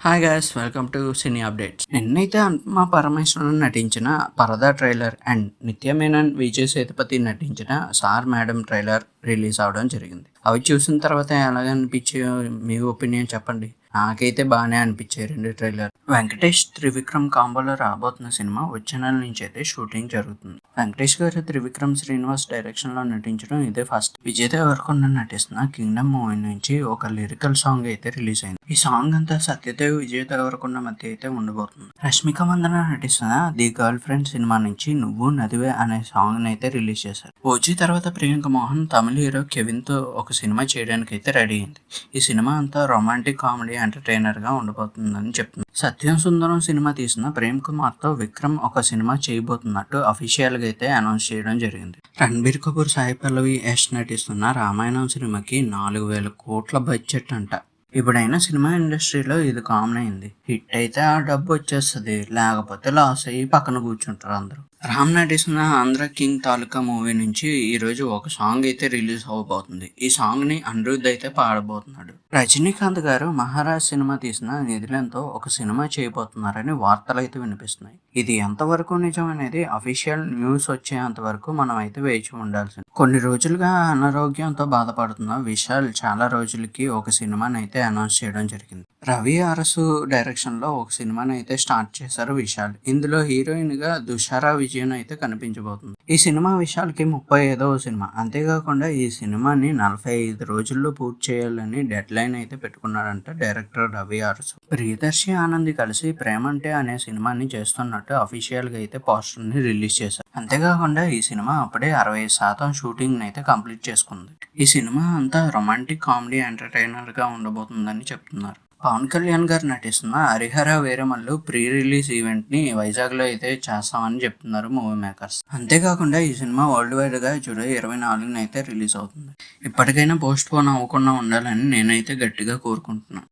Hi guys, welcome to cine updates. నిన్నైతే అనుపమ పరమేశ్వరన్ నటించిన పరదా ట్రైలర్ అండ్ నిత్య మేనన్, విజయ్ సేతుపతి నటించిన సార్ మేడం ట్రైలర్ రిలీజ్ అవడం జరిగింది. అవి చూసిన తర్వాత ఎలాగ అనిపించే మీ ఒపీనియన్ చెప్పండి. నాకైతే బాగానే అనిపించాయి రెండు ట్రైలర్. వెంకటేష్ త్రివిక్రమ్ కాంబోలో రాబోతున్న సినిమా వచ్చే నెల నుంచి అయితే షూటింగ్ జరుగుతుంది. వెంకటేష్ గారు త్రివిక్రమ్ శ్రీనివాస్ డైరెక్షన్ లో నటించడం ఇదే ఫస్ట్. విజయ్ దేవరకొండ నటిస్తున్న కింగ్డమ్ మూవీ నుంచి ఒక లిరికల్ సాంగ్ అయితే రిలీజ్ అయింది. ఈ సాంగ్ అంతా సత్యదేవ్, విజయ్ దేవరకొండ మధ్య అయితే ఉండబోతుంది. రష్మిక మందన నటిస్తున్న ది గర్ల్ ఫ్రెండ్ సినిమా నుంచి నువ్వు నదివే అనే సాంగ్ అయితే రిలీజ్ చేశారు. ఓజీ తర్వాత ప్రియాంక మోహన్ తమిళ హీరో కెవిన్ తో ఒక సినిమా చేయడానికి అయితే రెడీ అయింది. ఈ సినిమా అంతా రొమాంటిక్ కామెడీ ఎంటర్టైనర్ గా ఉండబోతుందని చెప్తుంది. సత్యం సుందరం సినిమా తీసిన ప్రేమ్ కుమార్ తో విక్రమ్ ఒక సినిమా చేయబోతున్నట్టు అఫీషియల్ గా అయితే అనౌన్స్ చేయడం జరిగింది. రణబీర్ కపూర్, సాయి పల్లవి, యష్ నటిస్తున్న రామాయణం సినిమాకి 4,000 కోట్ల బడ్జెట్ అంట. ఇప్పుడైనా సినిమా ఇండస్ట్రీలో ఇది కామన్ అయింది. హిట్ అయితే ఆ డబ్బు వచ్చేస్తుంది, లేకపోతే లాస్ అయ్యి పక్కన కూర్చుంటారు అందరూ. రామ్ నటిస్తున్న ఆంధ్ర కింగ్ తాలూకా మూవీ నుంచి ఈ రోజు ఒక సాంగ్ అయితే రిలీజ్ అవబోతుంది. ఈ సాంగ్ ని అనిరుద్ధ్ అయితే పాడబోతున్నాడు. రజనీకాంత్ గారు మహారాజ్ సినిమా తీసిన నిధులంతో ఒక సినిమా చేయబోతున్నారని వార్తలు అయితే వినిపిస్తున్నాయి. ఇది ఎంతవరకు నిజం అనేది అఫీషియల్ న్యూస్ వచ్చేంత వరకు మనం అయితే వేచి ఉండాల్సింది. కొన్ని రోజులుగా అనారోగ్యంతో బాధపడుతున్న విశాల్ చాలా రోజులకి ఒక సినిమాని అయితే అనౌన్స్ చేయడం జరిగింది. రవి అరసు డైరెక్షన్ లో ఒక సినిమాని అయితే స్టార్ట్ చేశారు విశాల్. ఇందులో హీరోయిన్ గా దుషారా విజయన్ అయితే కనిపించబోతుంది. ఈ సినిమా విశాల్ కి 35వ సినిమా. అంతేకాకుండా ఈ సినిమాని 45 రోజుల్లో పూర్తి చేయాలని డెడ్ లైన్ అయితే పెట్టుకున్నాడంట డైరెక్టర్ రవి అరసు. ప్రియదర్శి ఆనంద్ కలిసి ప్రేమంటే అనే సినిమాని చేస్తున్నట్టు అఫీషియల్ గా అయితే పోస్టర్ ని రిలీజ్ చేశారు. అంతేకాకుండా ఈ సినిమా అప్పుడే 65% షూటింగ్ అయితే కంప్లీట్ చేసుకుంది. ఈ సినిమా అంతా రొమాంటిక్ కామెడీ ఎంటర్టైనర్ గా ఉండబోతుందని చెప్తున్నారు. పవన్ కళ్యాణ్ గారు నటిస్తున్న Harihara Veeramallu pre release event ని వైజాగ్ లో అయితే చేస్తామని చెప్తున్నారు మూవీ మేకర్స్. అంతేకాకుండా ఈ సినిమా వరల్డ్ వైడ్ గా జూలై 24 అయితే రిలీజ్ అవుతుంది. ఇప్పటికైనా పోస్ట్ పోన్ అవ్వకుండా ఉండాలని నేనైతే గట్టిగా కోరుకుంటున్నాను.